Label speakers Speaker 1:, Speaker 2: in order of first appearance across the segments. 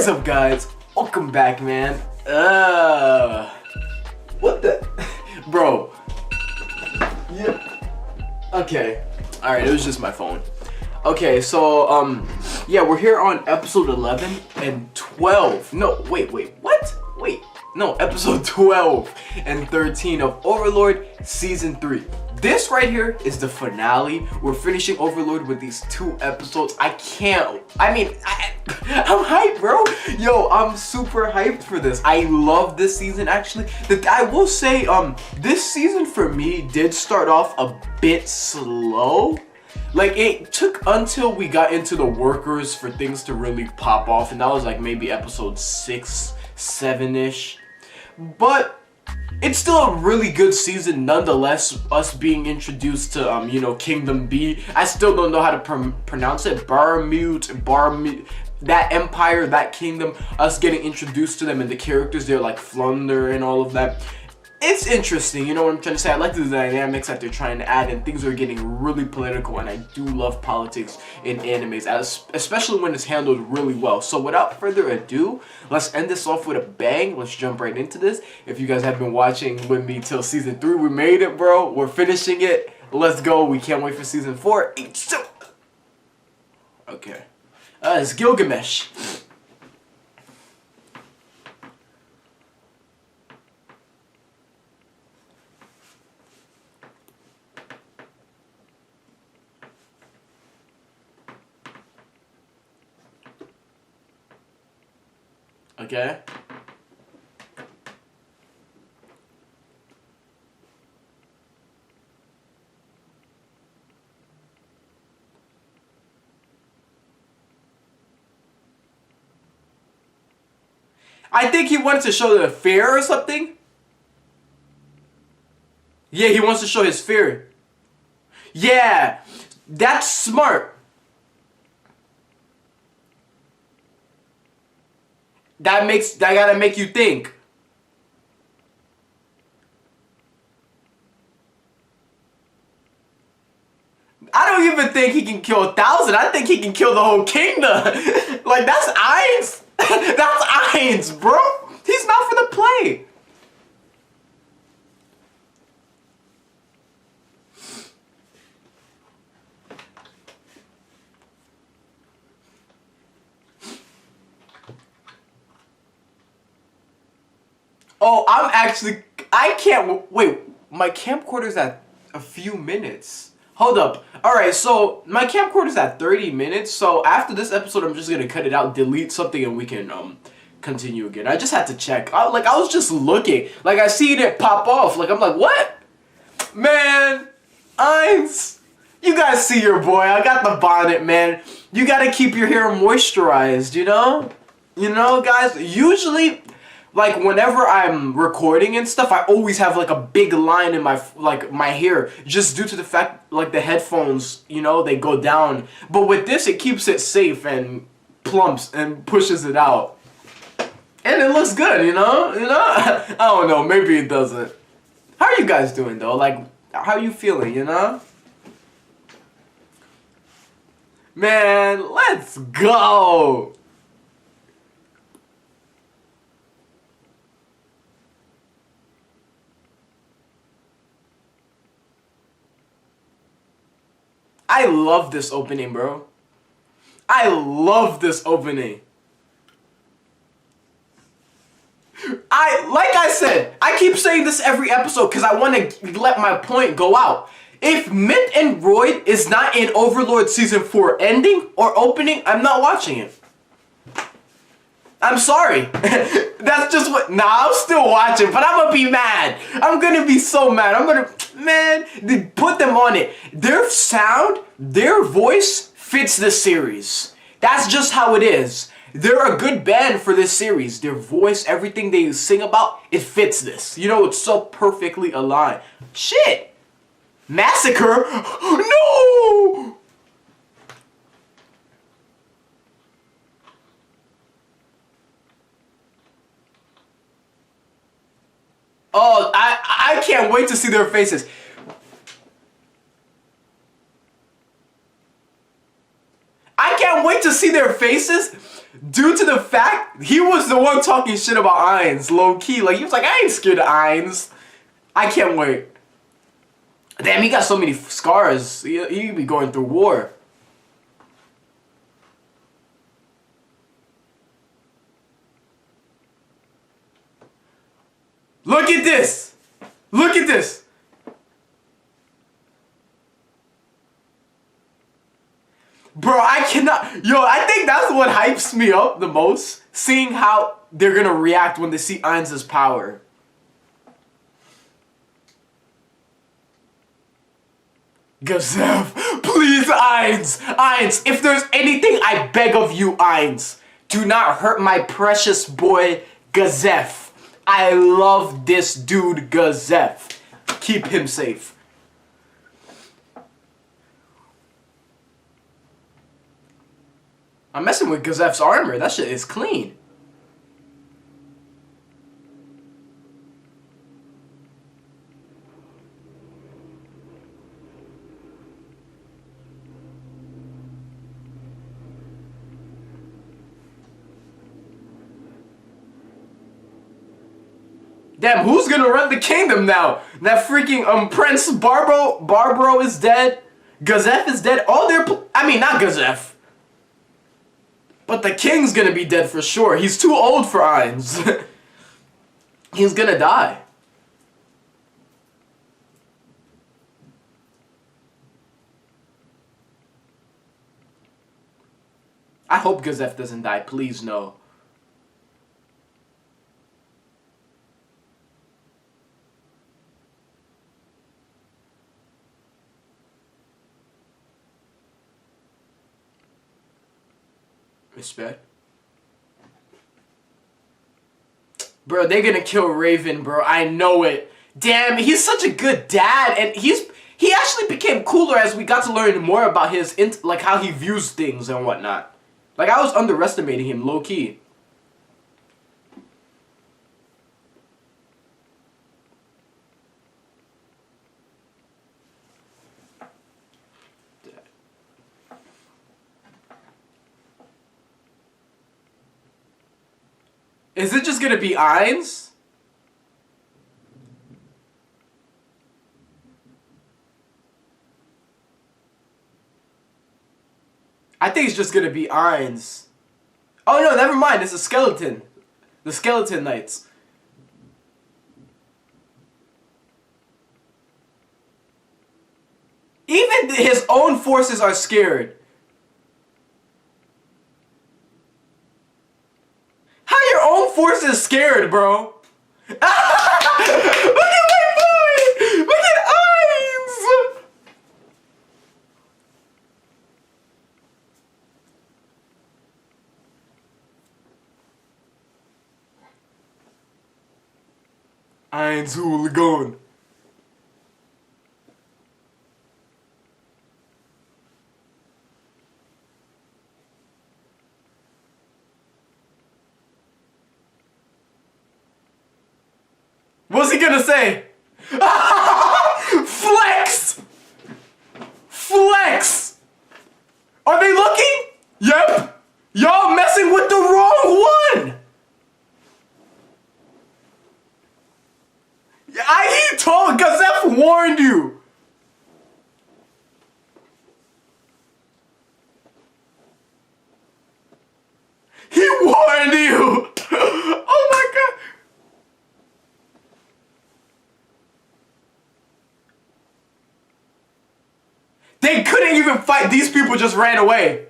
Speaker 1: is up, guys? Welcome back, man. What the? Bro. Yeah. Okay. Alright, it was just my phone. Okay, so, yeah, we're here on episode 11 and 12. No, wait, what? Wait, no, episode 12 and 13 of Overlord Season 3. This right here is the finale. We're finishing Overlord with these 2 episodes. I'm hyped, bro. Yo, I'm super hyped for this. I love this season, actually. I will say, this season for me did start off a bit slow. Like, it took until we got into the workers for things to really pop off, and that was like maybe episode 6, 7-ish. But it's still a really good season nonetheless, us being introduced to, you know, Kingdom B. I still don't know how to pronounce it. Barmute, that empire, that kingdom, us getting introduced to them and the characters, they're like Flunder and all of that. It's interesting, you know what I'm trying to say? I like the dynamics that they're trying to add, and things are getting really political, and I do love politics in animes, especially when it's handled really well. So without further ado, let's end this off with a bang. Let's jump right into this. If you guys have been watching with me till season 3, we made it, bro. We're finishing it. Let's go. We can't wait for season 4. Okay. It's Gilgamesh. Okay. I think he wanted to show the fear or something. Yeah, he wants to show his fear. Yeah, that's smart. That gotta make you think. I don't even think he can kill 1,000. I think he can kill the whole kingdom. Like, that's Ainz. That's Ainz, bro. He's not for the play. Oh, I can't, wait, my camcorder's at a few minutes. Hold up. Alright, so my camcorder's at 30 minutes, so after this episode, I'm just gonna cut it out, delete something, and we can, continue again. I just had to check. I was just looking. Like, I seen it pop off. Like, I'm like, what? Man, Ainz, you guys see your boy. I got the bonnet, man. You gotta keep your hair moisturized, you know? You know, guys, usually, like, whenever I'm recording and stuff, I always have, like, a big line in my, like, my hair, just due to the fact, like, the headphones, you know, they go down. But with this, it keeps it safe and plumps and pushes it out. And it looks good, you know? I don't know, maybe it doesn't. How are you guys doing, though? Like, how are you feeling, you know? Man, let's go! I love this opening, bro. I love this opening. Like I said, I keep saying this every episode because I want to let my point go out. If Mint and Royd is not in Overlord Season 4 ending or opening, I'm not watching it. I'm sorry. That's just what... Nah, I'm still watching, but I'm gonna be mad. I'm gonna be so mad. Man, they put them on it. Their sound, their voice fits this series. That's just how it is. They're a good band for this series. Their voice, everything they sing about, it fits this. You know, it's so perfectly aligned. Shit! Massacre? No! Oh, I can't wait to see their faces. I can't wait to see their faces due to the fact he was the one talking shit about Ainz, low key. Like, he was like, I ain't scared of Ainz. I can't wait. Damn, he got so many scars. He be going through war. Look at this. Look at this. Bro, I cannot. Yo, I think that's what hypes me up the most. Seeing how they're gonna react when they see Ainz's power. Gazef, please, Ainz. Ainz, if there's anything I beg of you, Ainz, do not hurt my precious boy, Gazef. I love this dude, Gazef. Keep him safe. I'm messing with Gazef's armor. That shit is clean. Damn, who's gonna run the kingdom now? That freaking Prince Barbaro is dead. Gazef is dead. All their I mean, not Gazef. But the king's gonna be dead for sure. He's too old for Ainz. He's gonna die. I hope Gazef doesn't die. Please, no. Respect. Bro, they're gonna kill Raven, bro. I know it. Damn, he's such a good dad, and he actually became cooler as we got to learn more about his like how he views things and whatnot. Like, I was underestimating him low key. Is it just gonna be Ainz? I think it's just gonna be Ainz. Oh no, never mind. It's a skeleton. The Skeleton Knights. Even his own forces are scared. How your own forces scared, bro? Look at my boy! Look at Ainz! Ainz hooligan. What's he gonna say? Flex! Flex! Are they looking? Yep! Y'all messing with the wrong one! He told Gazef warned you! He warned you! Oh my god! They couldn't even fight. These people just ran away.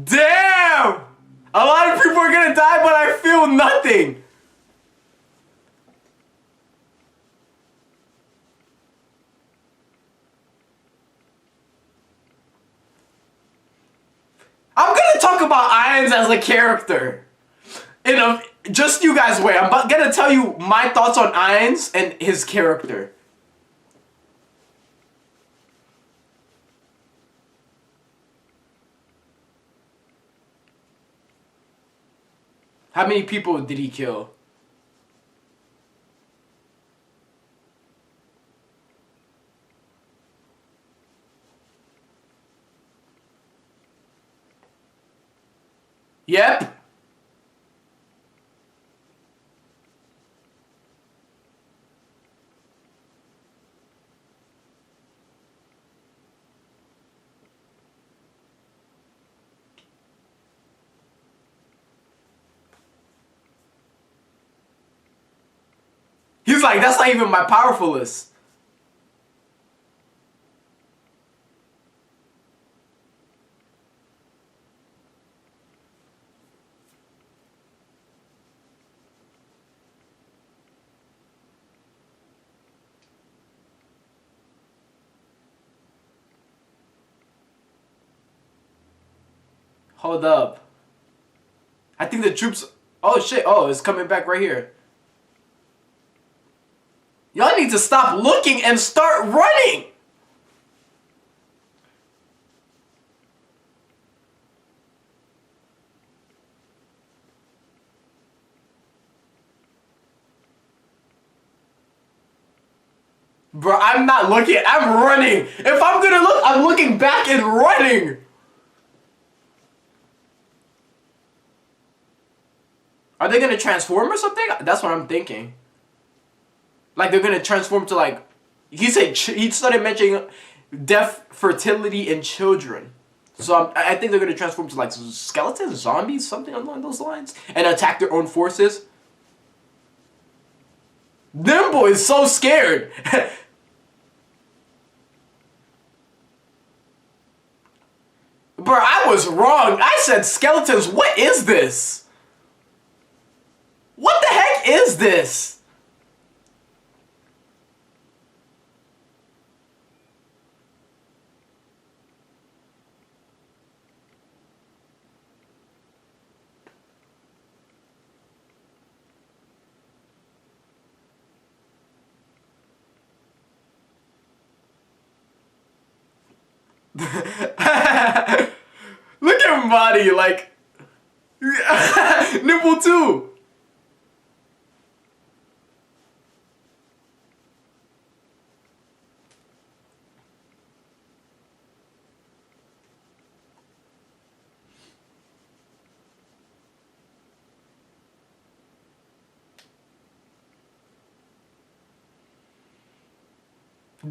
Speaker 1: Damn! A lot of people are gonna die, but I feel nothing. talk about Irons as a character. In a just you guys wait. I'm gonna tell you my thoughts on Irons and his character. How many people did he kill? Yep. He's like, that's not even my powerful list. Hold up. I think the troops... Oh shit, oh, it's coming back right here. Y'all need to stop looking and start running! Bro, I'm not looking, I'm running! If I'm gonna look, I'm looking back and running! Are they gonna transform or something? That's what I'm thinking. Like they're gonna transform to like... He started mentioning death, fertility, and children. So I think they're gonna transform to like skeletons, zombies, something along those lines. And attack their own forces. Them boys so scared! Bro, I was wrong. I said skeletons. What is this? What the heck is this? Look at him body, like nipple too.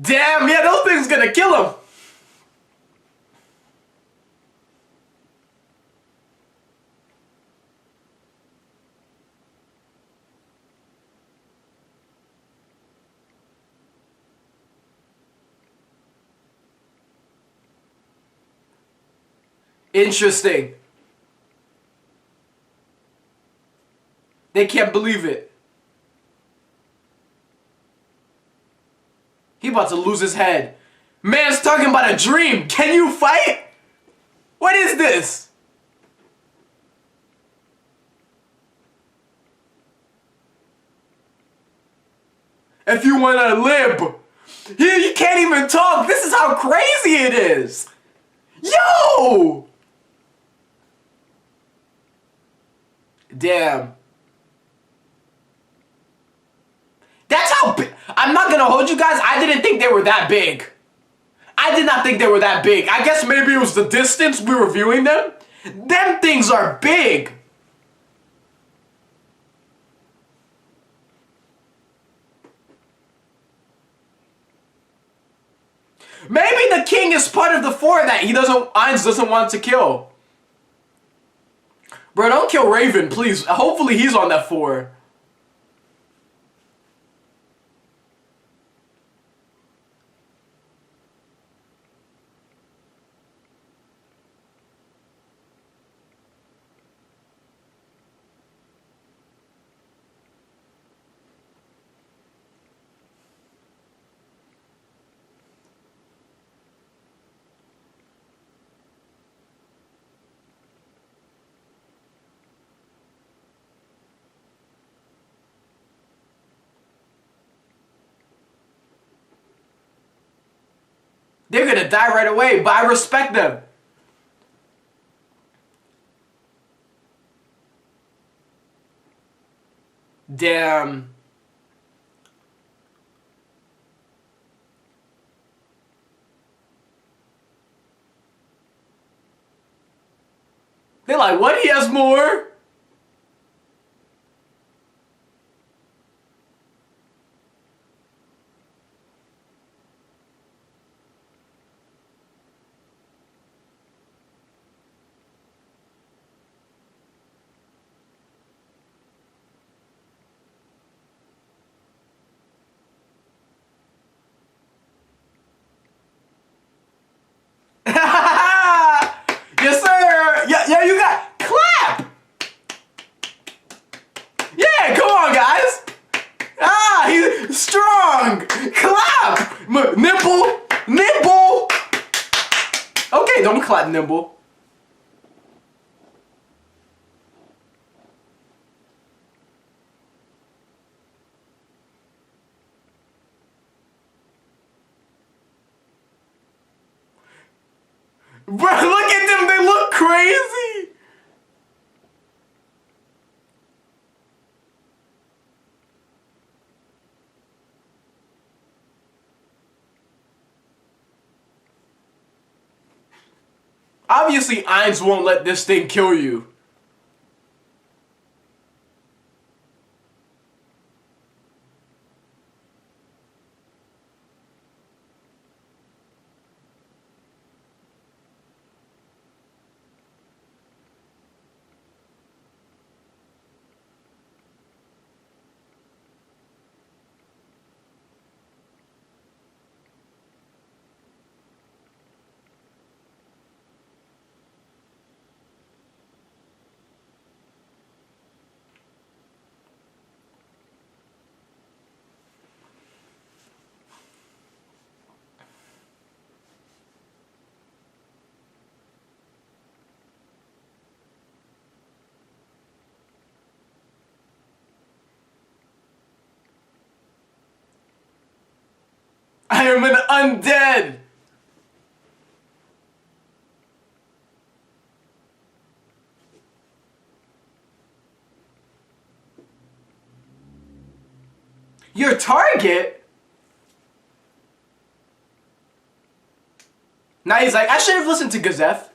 Speaker 1: Damn, yeah, those things gonna kill him. Interesting. They can't believe it. He about to lose his head. Man's talking about a dream. Can you fight? What is this? If you wanna live, you can't even talk. This is how crazy it is. Yo! Damn. That's how big. I'm not gonna hold you guys. I didn't think they were that big. I did not think they were that big. I guess maybe it was the distance we were viewing them. Them things are big. Maybe the king is part of the four that Ainz doesn't want to kill. Bro, don't kill Raven, please. Hopefully he's on that four. They're gonna die right away, but I respect them. Damn. They're like, what? He has more? Yes, sir. Yeah, you got clap. Yeah, come on, guys. Ah, he's strong. Clap. Nipple. Nipple. Okay, don't clap, Nimble. Bro, look at them. They look crazy. Obviously, Ainz won't let this thing kill you. I am an undead. Your target? Now he's like, I should have listened to Gazef.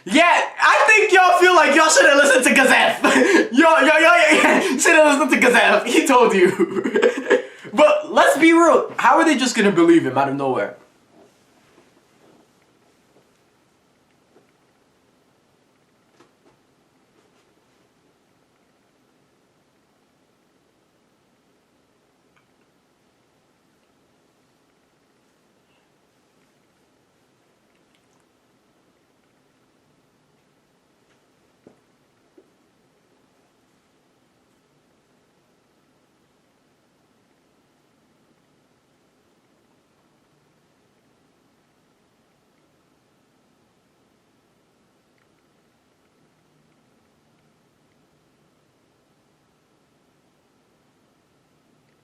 Speaker 1: Yeah, I think y'all feel like y'all should have listened to Gazef. Y'all should have listened to Gazef. He told you. But let's be real. How are they just gonna believe him out of nowhere?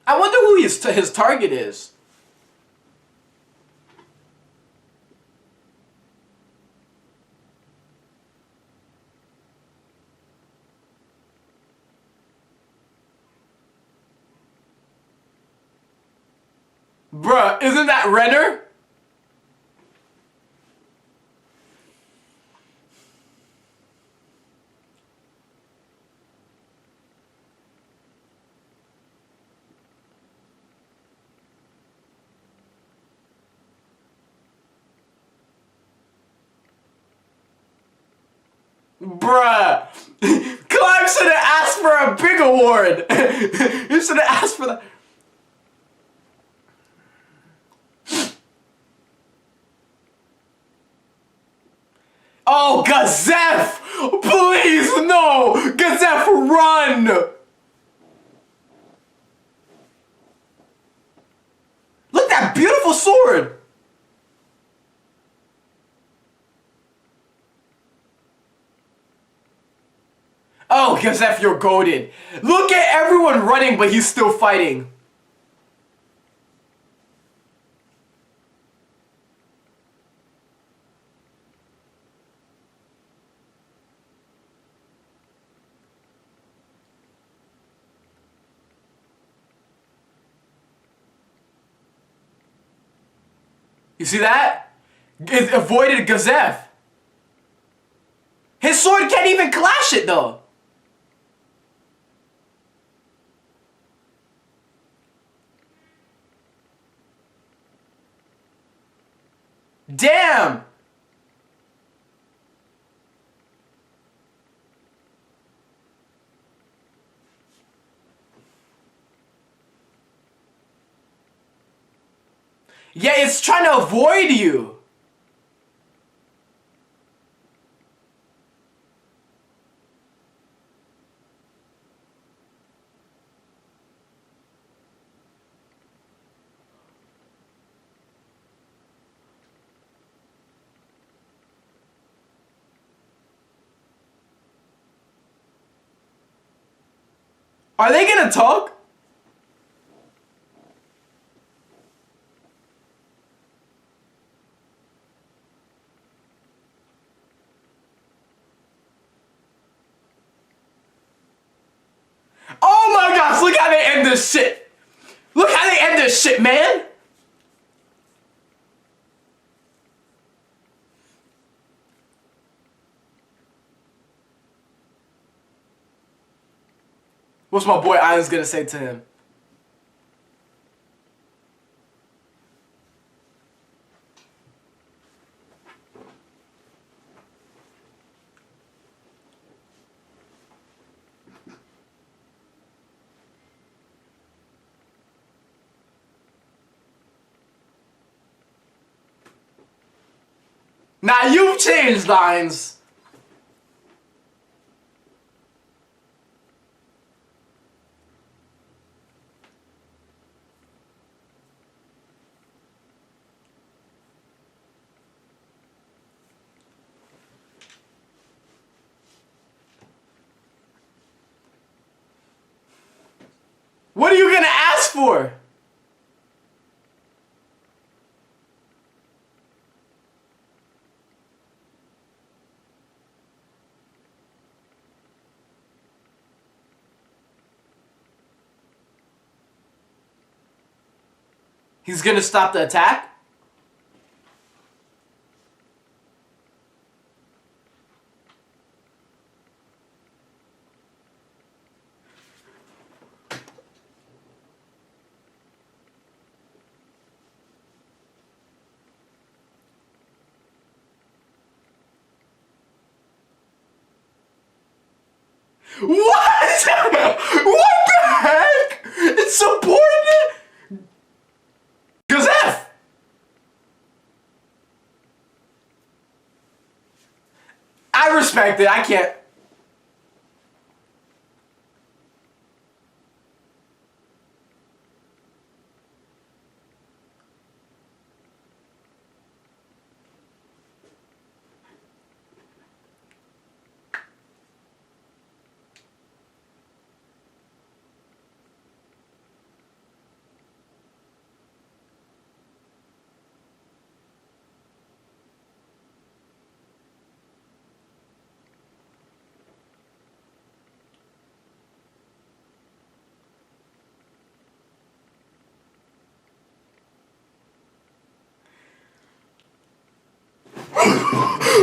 Speaker 1: I wonder who his target is. Bruh, isn't that Renner? Bruh. Clive should have asked for a big award. He should have asked for that. Oh, Gazef! Please, no! Gazef, run! Look at that beautiful sword! Gazef, you're goated. Look at everyone running, but he's still fighting. You see that? It avoided Gazef. His sword can't even clash it though. Damn! Yeah, it's trying to avoid you. Are they gonna talk? Oh my gosh, look how they end this shit. Look how they end this shit, man. What's my boy Iron's gonna say to him? Now you've changed, Lines. What are you gonna ask for? He's gonna stop the attack? What? What the heck? It's subordinate? Gazef! I respect it. I can't.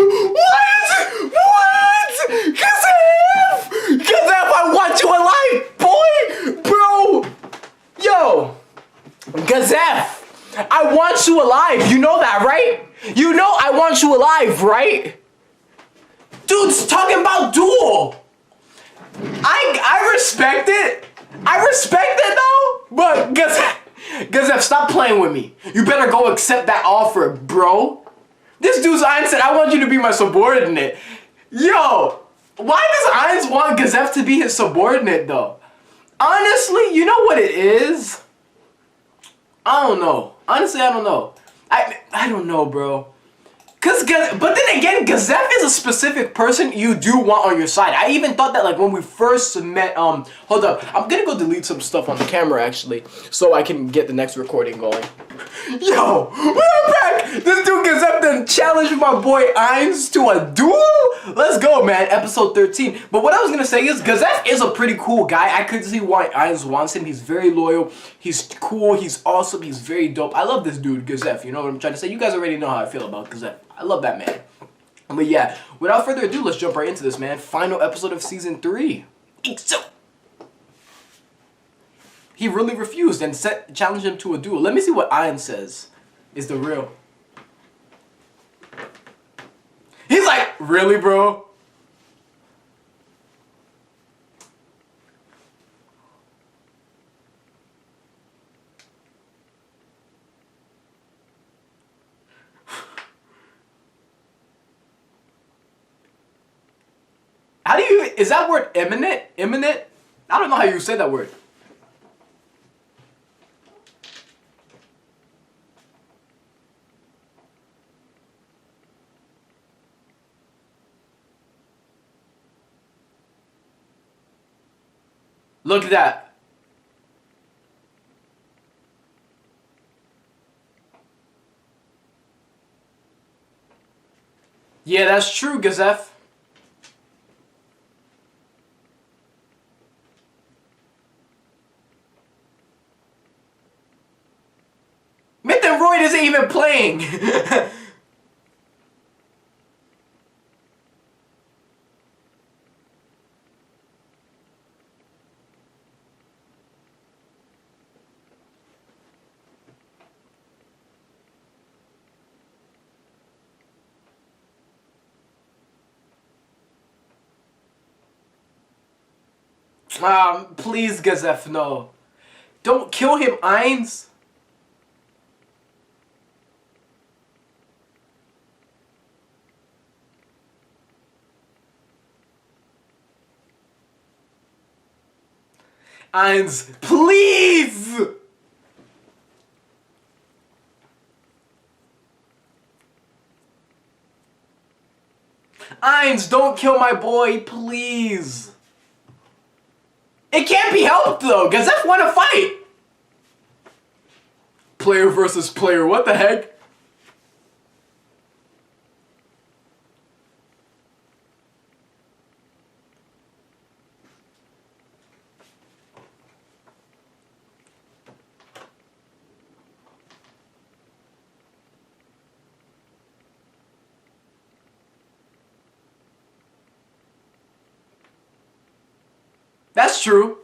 Speaker 1: What? Gazef! Gazef, I want you alive, boy! Bro! Yo! Gazef! I want you alive, you know that, right? You know I want you alive, right? Dude's talking about duel! I respect it! I respect it though! But Gazef, stop playing with me. You better go accept that offer, bro. This dude's Ein said, I want you to be my subordinate. Yo, why does Ein want Gazef to be his subordinate though? Honestly, you know what it is? I don't know. Honestly, I don't know. I don't know, bro. But then again, Gazef is a specific person you do want on your side. I even thought that like when we first met, hold up. I'm gonna go delete some stuff on the camera actually, so I can get the next recording going. Yo, we're back! This dude Gazef then challenged my boy Ainz to a duel? Let's go, man. Episode 13. But what I was gonna say is, Gazef is a pretty cool guy. I could see why Ainz wants him. He's very loyal. He's cool. He's awesome. He's very dope. I love this dude, Gazef. You know what I'm trying to say? You guys already know how I feel about Gazef. I love that man. But yeah, without further ado, let's jump right into this, man. Final episode of season 3. He really refused and challenged him to a duel. Let me see what Ian says is the real. He's like, really, bro? How do you, is that word imminent? Imminent? I don't know how you say that word. Look at that. Yeah, that's true, Gazef. Royd isn't even playing. Please, Gazef, no. Don't kill him, Ainz. Ainz, please! Ainz, don't kill my boy, please! It can't be helped though, Gazef wanna fight! Player versus player, what the heck? That's true.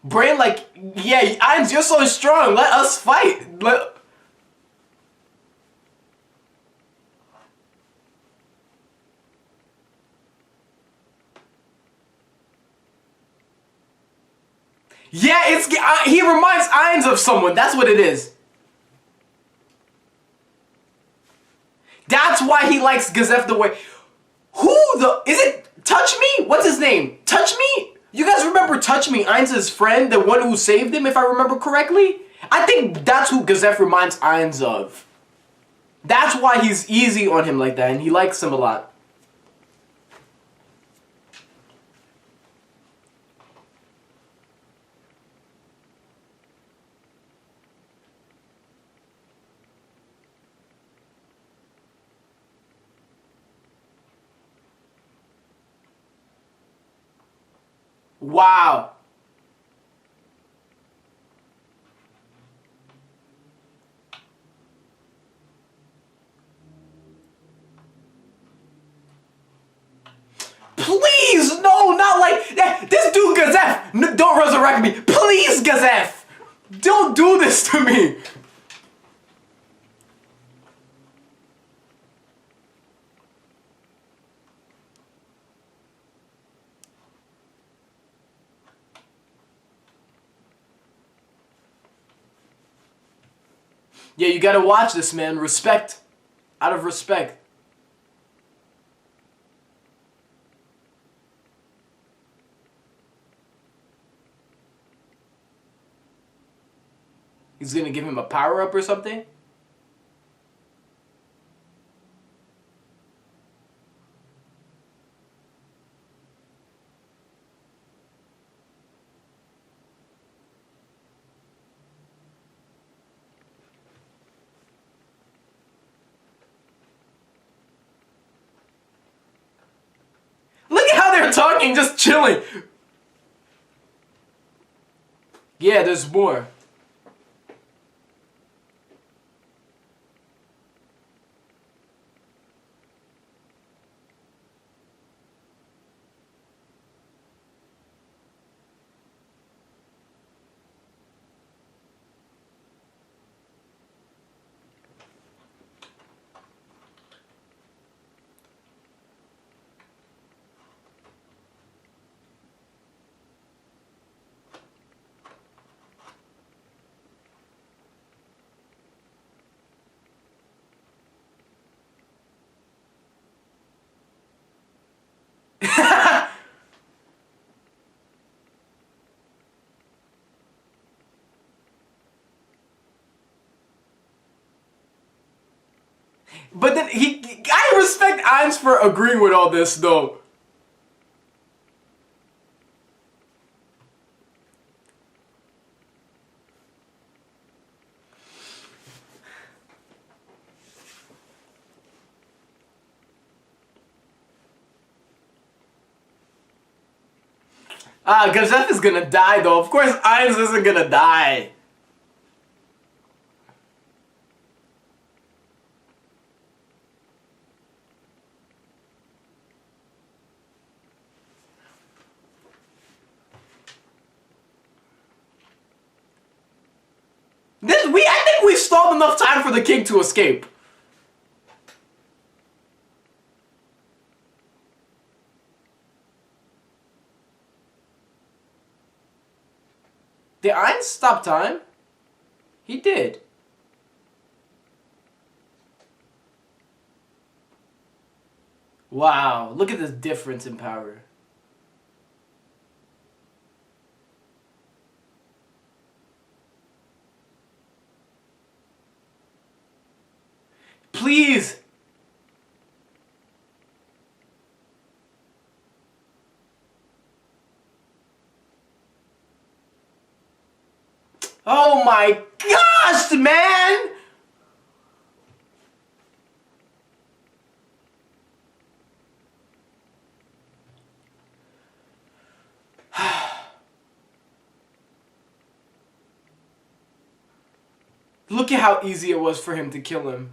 Speaker 1: Brain like, yeah, Ainz, you're so strong. Let us fight. Yeah, it's he reminds Ainz of someone. That's what it is. That's why he likes Gazef the way. Is it Touch Me? What's his name? Touch Me? You guys remember Touch Me, Ainz's friend, the one who saved him, if I remember correctly? I think that's who Gazef reminds Ainz of. That's why he's easy on him like that, and he likes him a lot. Wow. Please, no, not like that. This dude Gazef, don't resurrect me. Please, Gazef, don't do this to me. Yeah, you gotta watch this, man. Respect. Out of respect. He's gonna give him a power-up or something? Look at how they're talking, just chilling. Yeah, there's more. But then I respect Ainz for agreeing with all this though. Gazef is gonna die though. Of course Ainz isn't gonna die. I think we stalled enough time for the king to escape. Did Ainz stop time? He did. Wow, look at this difference in power. Please! Oh my gosh, man! Look at how easy it was for him to kill him.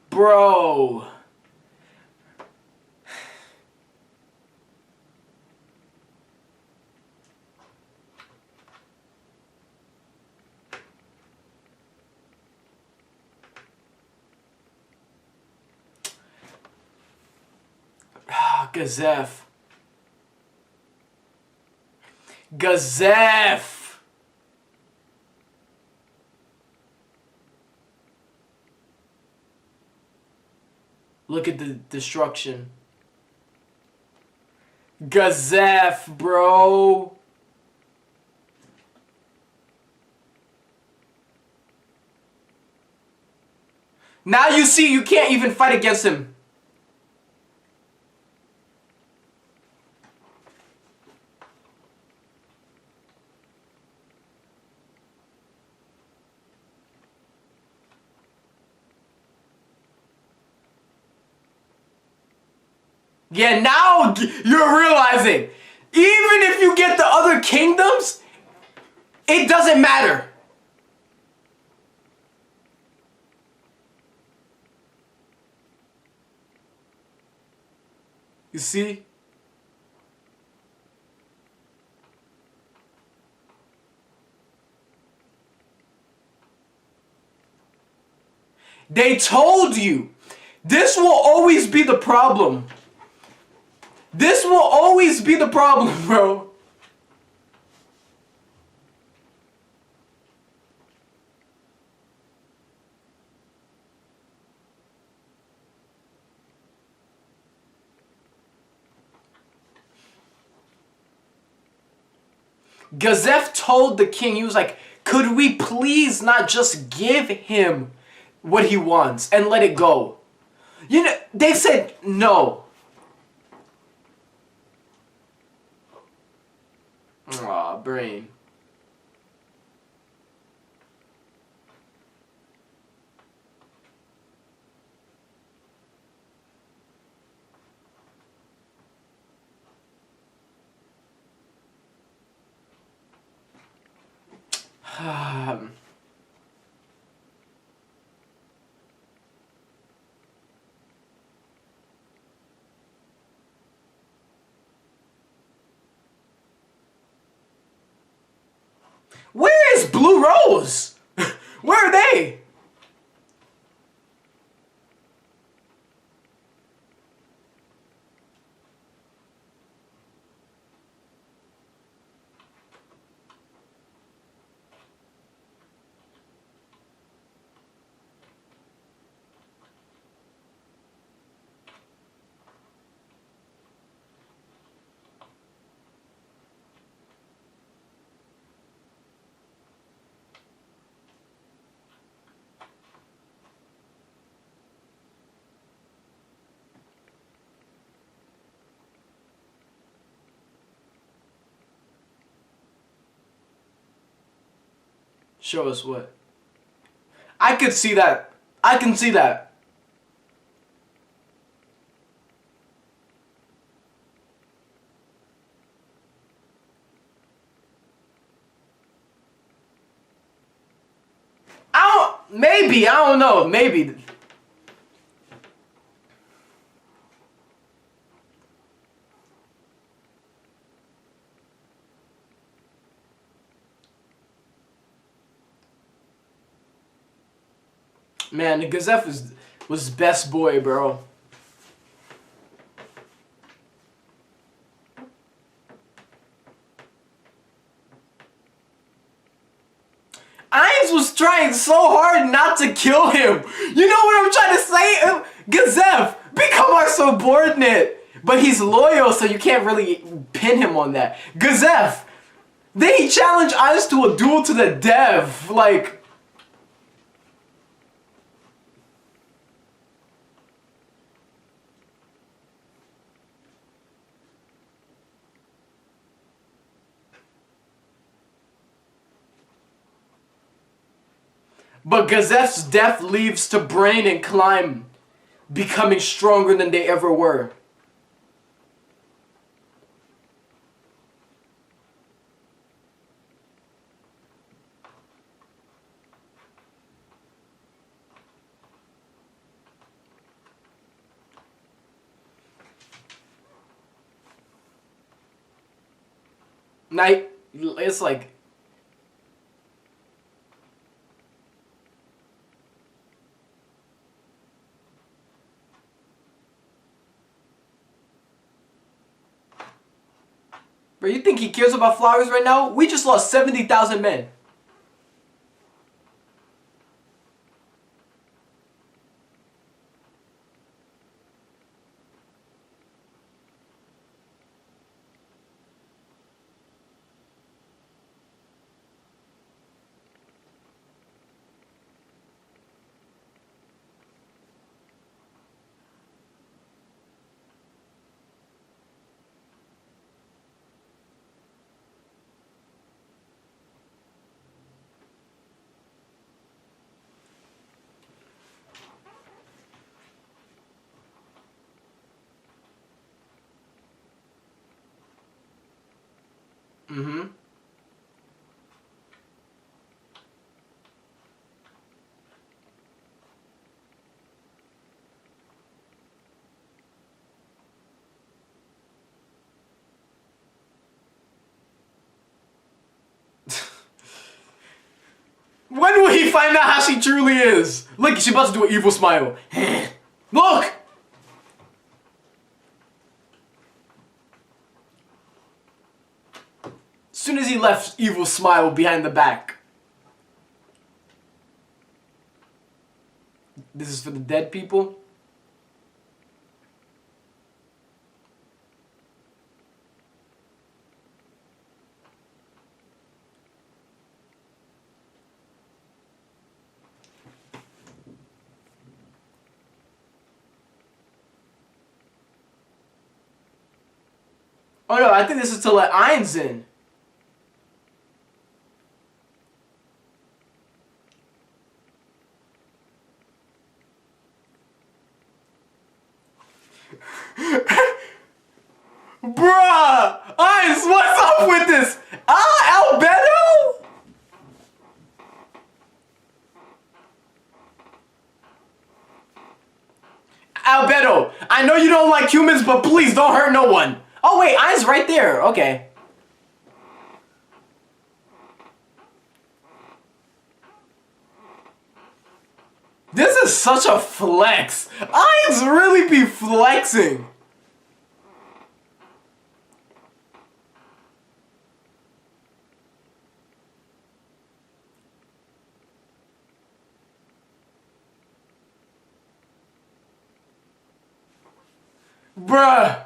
Speaker 1: Bro. Gazef. Gazef. Look at the destruction. Gazef, bro. Now you see you can't even fight against him. Yeah, now you're realizing, even if you get the other kingdoms, it doesn't matter. You see? They told you. This will always be the problem. This will always be the problem, bro. Gazef told the king, he was like, could we please not just give him what he wants and let it go? You know, they said no. Aw, brain. Where is Blue Rose? Where are they? Show us what? I could see that. I can see that. Maybe, I don't know, maybe. Man, the Gazef was best boy, bro. Ainz was trying so hard not to kill him. You know what I'm trying to say? Gazef, become our subordinate. But he's loyal, so you can't really pin him on that. Gazef, then he challenged Ainz to a duel to the death. Like... But Gazef's death leaves to Brain and Climb becoming stronger than they ever were. Night, it's like... Bro, you think he cares about flowers right now? We just lost 70,000 men. Mm-hmm. find out how she truly is. Look, she's about to do an evil smile. Look! As soon as he left, evil smile behind the back. This is for the dead people. Oh no, I think this is to let Ainz in. Bruh! Ainz, what's up with this? Albedo? Albedo, I know you don't like humans, but please don't hurt no one. Oh wait, Ainz right there. Okay. This is such a flex. Ainz really be flexing. Bruh.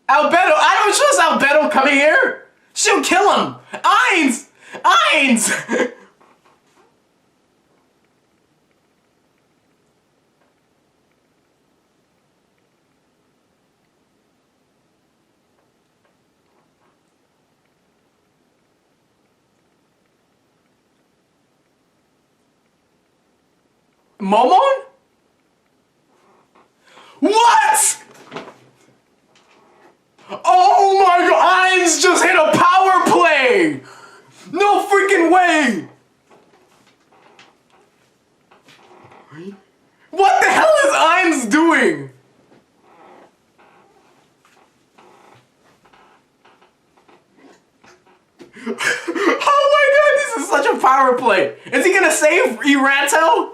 Speaker 1: Albedo, I don't trust Albedo coming here. She'll kill him. Ainz! Ainz! Momon? What? Oh my god, Ainz just hit a power play! No freaking way! What the hell is Ainz doing? Oh my god, this is such a power play! Is he gonna save Erato?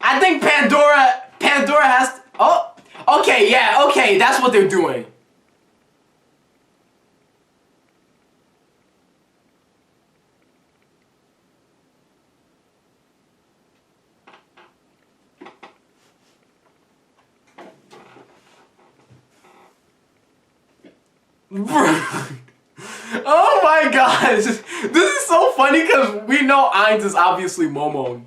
Speaker 1: I think Pandora has to, oh, okay, yeah, okay, that's what they're doing. Oh my gosh, this is so funny because we know Ainz is obviously Momon.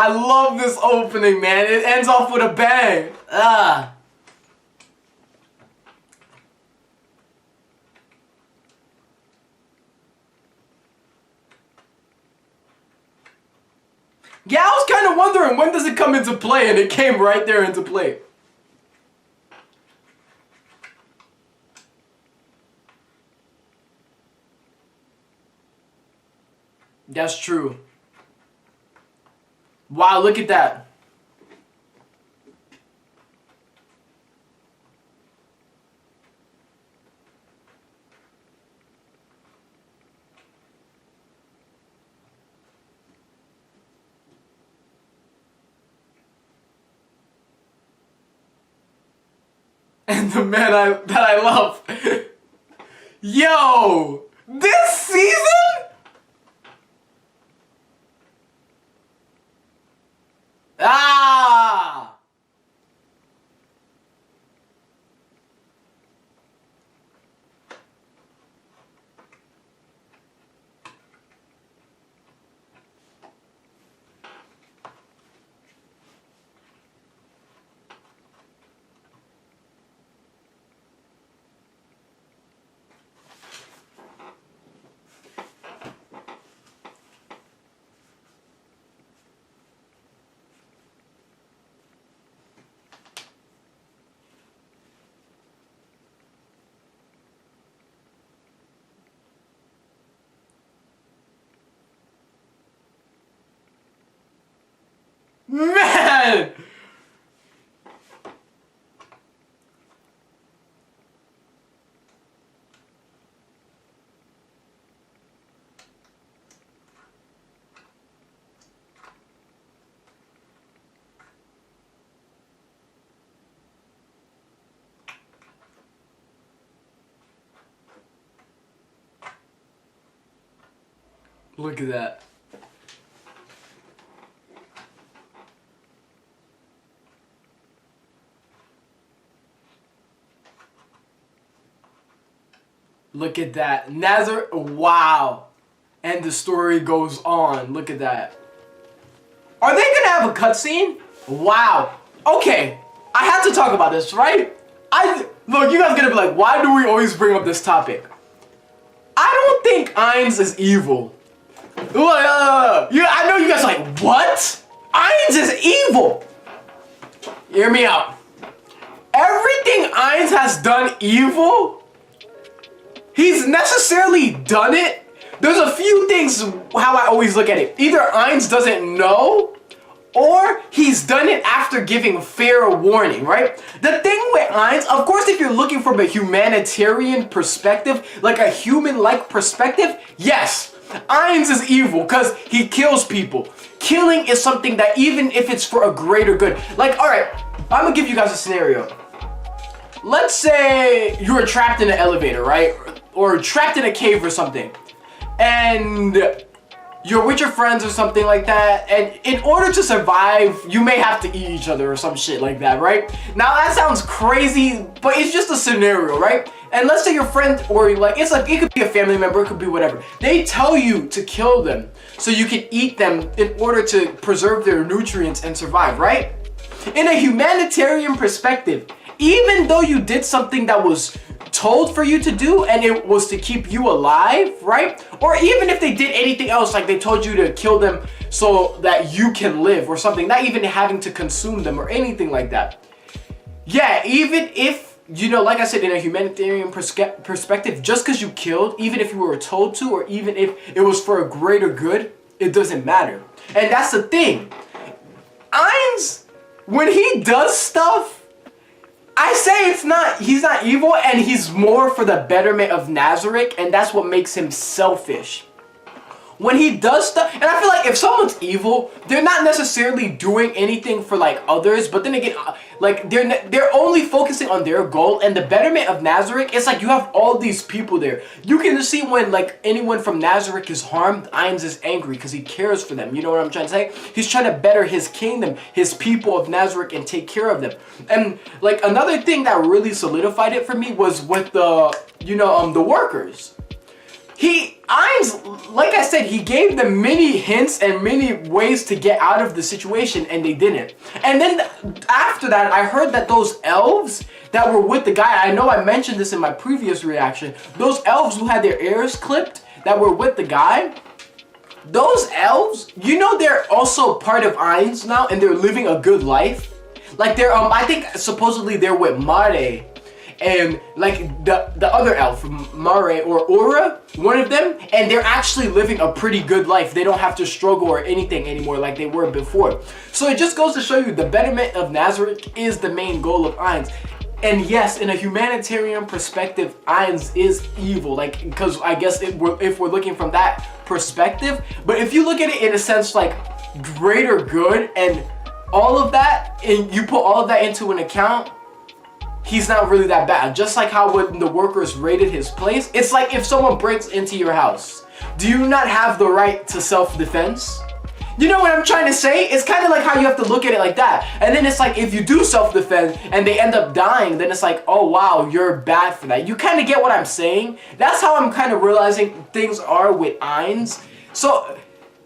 Speaker 1: I love this opening, man. It ends off with a bang. Ah. Yeah, I was kind of wondering when does it come into play, and it came right there into play. That's true. Wow, look at that. And the man that I love. Yo, this season? Ah! Man! Look at that. Look at that. Nazareth, wow. And the story goes on. Look at that. Are they gonna have a cutscene? Wow. Okay, I have to talk about this, right? Look, you guys are gonna be like, why do we always bring up this topic? I don't think Ainz is evil. I know you guys are like, what? Ainz is evil. Hear me out. Everything Ainz has done evil, he's necessarily done it. There's a few things how I always look at it. Either Ainz doesn't know, or he's done it after giving fair warning, right? The thing with Ainz, of course, if you're looking from a humanitarian perspective, like a human-like perspective, yes, Ainz is evil because he kills people. Killing is something that even if it's for a greater good, like, all right, I'm gonna give you guys a scenario. Let's say you're trapped in an elevator, right? Or trapped in a cave or something. And you're with your friends or something like that, and in order to survive, you may have to eat each other or some shit like that, right? Now that sounds crazy, but it's just a scenario, right? And let's say your friend, or like, it's like, it could be a family member, it could be whatever. They tell you to kill them so you can eat them in order to preserve their nutrients and survive, right? In a humanitarian perspective, even though you did something that was told for you to do and it was to keep you alive, right? Or even if they did anything else, like they told you to kill them so that you can live or something, not even having to consume them or anything like that. Yeah, even if, you know, like I said, in a humanitarian perspective, just because you killed, even if you were told to, or even if it was for a greater good, it doesn't matter. And that's the thing. Ainz, when he does stuff, I say he's not evil, and he's more for the betterment of Nazareth, and that's what makes him selfish. When he does stuff, and I feel like if someone's evil, they're not necessarily doing anything for like others, but then again, like they're only focusing on their goal, and the betterment of Nazareth, it's like you have all these people there. You can see when like anyone from Nazareth is harmed, Ainz is angry because he cares for them. You know what I'm trying to say? He's trying to better his kingdom, his people of Nazareth, and take care of them. And like another thing that really solidified it for me was with the, you know, the workers. Ainz, like I said, he gave them many hints and many ways to get out of the situation, and they didn't. And then after that, I heard that those elves that were with the guy, I know I mentioned this in my previous reaction, those elves who had their ears clipped that were with the guy, those elves, you know, they're also part of Ainz now, and they're living a good life. Like they're, I think supposedly they're with Mare, and like the other elf, Mare or Aura, one of them, and they're actually living a pretty good life. They don't have to struggle or anything anymore like they were before. So it just goes to show you the betterment of Nazarick is the main goal of Ainz. And yes, in a humanitarian perspective, Ainz is evil, like, because I guess if we're looking from that perspective, but if you look at it in a sense like greater good and all of that, and you put all of that into an account, he's not really that bad. Just like how when the workers raided his place, it's like if someone breaks into your house, do you not have the right to self-defense? You know what I'm trying to say? It's kind of like how you have to look at it like that. And then it's like if you do self-defend and they end up dying, then it's like, oh wow, you're bad for that. You kind of get what I'm saying? That's how I'm kind of realizing things are with Ainz. So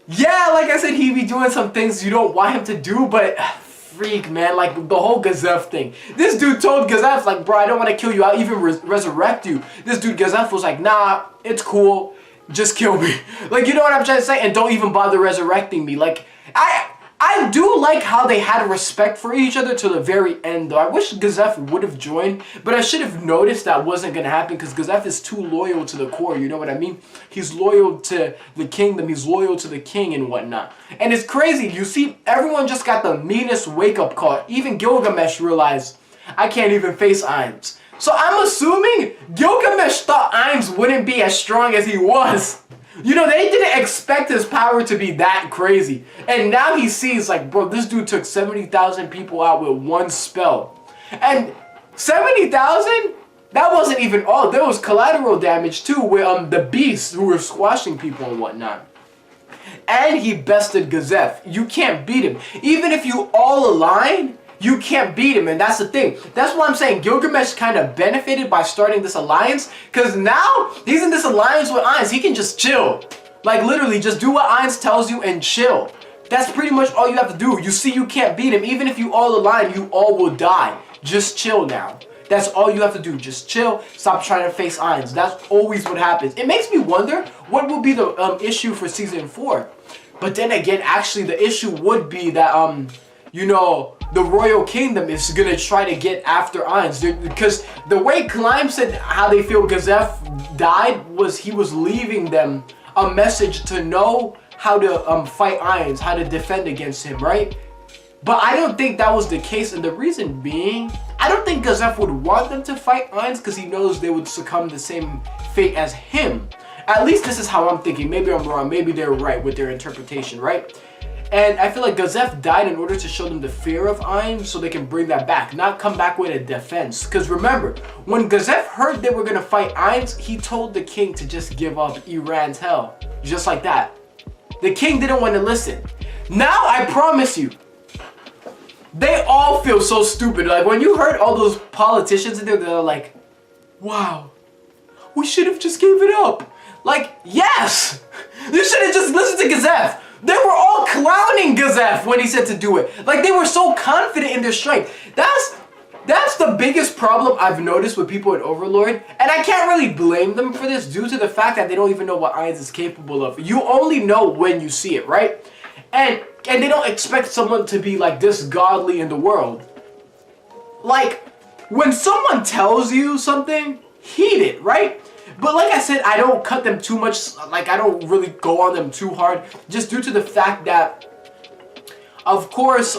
Speaker 1: yeah, like I said, he be doing some things you don't want him to do, but freak, man, like the whole Gazef thing. This dude told Gazef, like, bro, I don't want to kill you, I'll even resurrect you. This dude Gazef was like, nah, it's cool, just kill me. Like, you know what I'm trying to say? And don't even bother resurrecting me. Like, I do like how they had respect for each other to the very end, though. I wish Gazef would have joined, but I should have noticed that wasn't going to happen because Gazef is too loyal to the core, you know what I mean? He's loyal to the kingdom, he's loyal to the king and whatnot. And it's crazy, you see, everyone just got the meanest wake-up call. Even Gilgamesh realized, I can't even face Ainz. So I'm assuming Gilgamesh thought Ainz wouldn't be as strong as he was. You know, they didn't expect his power to be that crazy. And now he sees, like, bro, this dude took 70,000 people out with one spell. And 70,000? That wasn't even all. There was collateral damage, too, with the beasts who were squashing people and whatnot. And he bested Gazef. You can't beat him. Even if you all align, you can't beat him, and that's the thing. That's why I'm saying Gilgamesh kind of benefited by starting this alliance, because now he's in this alliance with Ainz. He can just chill. Like, literally, just do what Ainz tells you and chill. That's pretty much all you have to do. You see, you can't beat him. Even if you all align, you all will die. Just chill now. That's all you have to do. Just chill. Stop trying to face Ainz. That's always what happens. It makes me wonder what will be the issue for Season 4. But then again, actually, the issue would be that, you know, the Royal Kingdom is gonna try to get after Ainz, because the way Climb said how they feel Gazef died was he was leaving them a message to know how to fight Ainz, how to defend against him, right? But I don't think that was the case, and the reason being, I don't think Gazef would want them to fight Ainz because he knows they would succumb to the same fate as him. At least this is how I'm thinking. Maybe I'm wrong. Maybe they're right with their interpretation, right? And I feel like Gazef died in order to show them the fear of Ainz so they can bring that back, not come back with a defense. Because remember, when Gazef heard they were going to fight Ainz, he told the king to just give up Iran's hell. Just like that. The king didn't want to listen. Now, I promise you, they all feel so stupid. Like, when you heard all those politicians in there, they're like, wow, we should have just gave it up. Like, yes! You should have just listened to Gazef. They were all clowning Gazef when he said to do it. Like, they were so confident in their strength. That's the biggest problem I've noticed with people in Overlord. And I can't really blame them for this due to the fact that they don't even know what Ainz is capable of. You only know when you see it, right? And they don't expect someone to be like this godly in the world. Like, when someone tells you something, heed it, right? But like I said, I don't cut them too much, like I don't really go on them too hard, just due to the fact that, of course,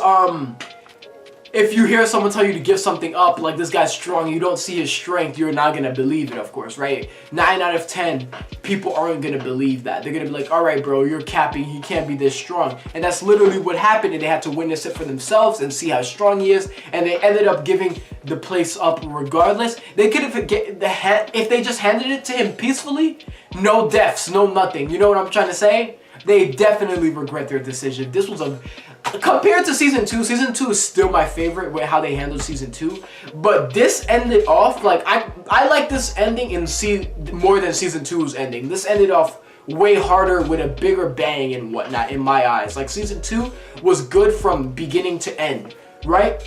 Speaker 1: if you hear someone tell you to give something up, like this guy's strong, you don't see his strength, you're not going to believe it, of course, right? 9 out of 10 people aren't going to believe that. They're going to be like, all right, bro, you're capping, he can't be this strong. And that's literally what happened, and they had to witness it for themselves and see how strong he is, and they ended up giving the place up regardless. They could have, if they just handed it to him peacefully, no deaths, no nothing. You know what I'm trying to say? They definitely regret their decision. This was compared to season 2 is still my favorite with how they handled season 2. But this ended off like I like this ending in more than season 2's ending. This ended off way harder with a bigger bang and whatnot in my eyes. Like season 2 was good from beginning to end, right?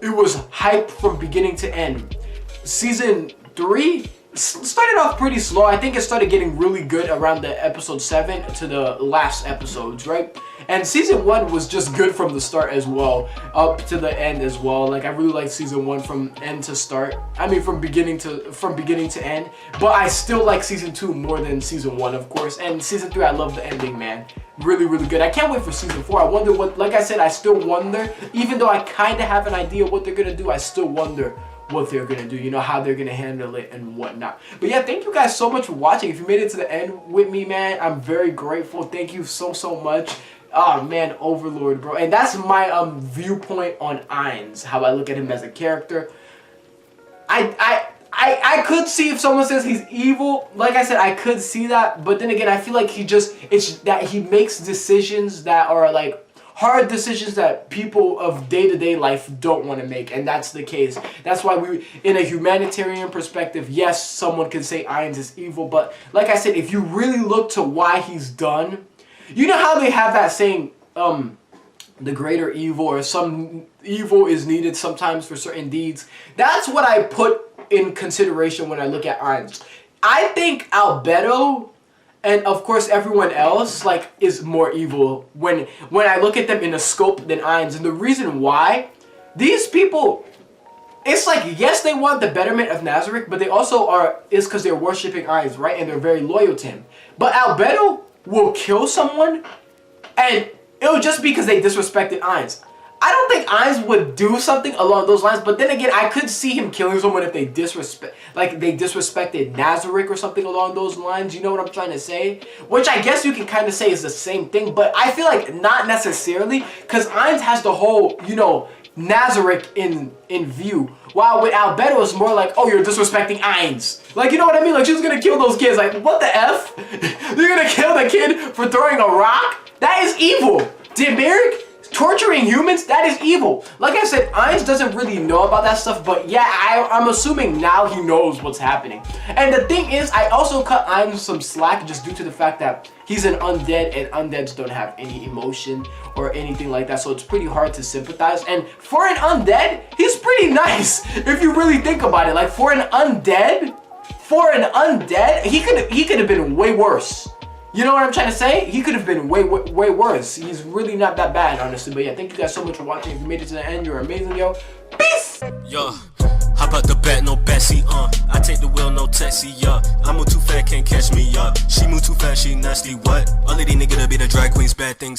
Speaker 1: It was hype from beginning to end. Season 3 started off pretty slow. I think it started getting really good around the episode 7 to the last episodes, right? And season 1 was just good from the start as well, up to the end as well. Like I really liked season 1 from end to start. I mean from beginning to end. But I still like season 2 more than season 1, of course. And season 3, I love the ending, man. Really, really good. I can't wait for season 4. I wonder what, like I said, I still wonder, even though I kind of have an idea what they're gonna do, I still wonder what they're gonna do, you know, how they're gonna handle it and whatnot. But yeah, thank you guys so much for watching. If you made it to the end with me, man, I'm very grateful. Thank you so much. Oh man, Overlord, bro. And that's my viewpoint on Ainz, how I look at him as a character. I could see if someone says he's evil. Like I said, I could see that, but then again, I feel like it's that he makes decisions that are like hard decisions that people of day-to-day life don't want to make, and that's the case. That's why in a humanitarian perspective, yes, someone can say Ainz is evil, but like I said, if you really look to why he's done, you know how they have that saying, the greater evil, or some evil is needed sometimes for certain deeds. That's what I put in consideration when I look at Ainz. I think Albedo and of course everyone else like is more evil when I look at them in a scope than Ainz. And the reason why, these people, it's like, yes, they want the betterment of Nazarick, but they also is because they're worshipping Ainz, right? And they're very loyal to him. But Albedo will kill someone, and it'll just be because they disrespected Ainz. I don't think Ainz would do something along those lines, but then again, I could see him killing someone if they disrespected Nazarick or something along those lines. You know what I'm trying to say? Which I guess you can kind of say is the same thing, but I feel like not necessarily, because Ainz has the whole, you know, Nazarick in view. While with Albedo, it's more like, oh, you're disrespecting Ainz. Like, you know what I mean? Like, she's gonna kill those kids. Like, what the F? You're gonna kill the kid for throwing a rock? That is evil. Demeric torturing humans? That is evil. Like I said, Ainz doesn't really know about that stuff, but yeah, I'm assuming now he knows what's happening. And the thing is, I also cut Ainz some slack just due to the fact that he's an undead, and undeads don't have any emotion or anything like that, so it's pretty hard to sympathize. And for an undead, he's pretty nice if you really think about it. Like for an undead, he could have been way worse. You know what I'm trying to say? He could have been way worse. He's really not that bad, honestly. But yeah, thank you guys so much for watching. If you made it to the end, you're amazing, yo. Peace!
Speaker 2: Yo, how about the bat, no Bessie, I take the wheel, no taxi, I move too fast, can't catch me, She move too fast, she nasty, what? All of these niggas be the drag queens, bad things.